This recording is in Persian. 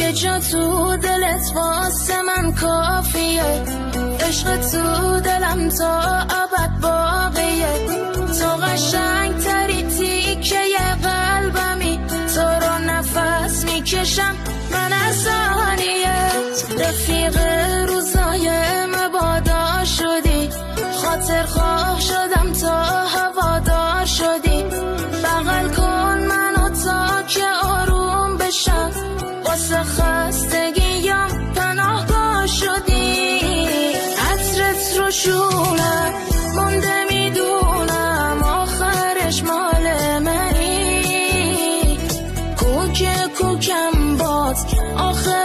یه جا تو دلت واسه من کافیه، عشق تو دلم تا ابد باقیه. تو قشنگ تری تیکه یه قلبمی، تو رو نفس میکشم من از ثانیه. رفیق روزای مبادا شدی، خاطر خواه شدم تا هوادار شدی. بغل کن منو تا که آروم بشم، واسه خستگیم پناهگاه شدی. عطرت رو شونم مونده میدونم آخرش مال منی. کوکم باد آخر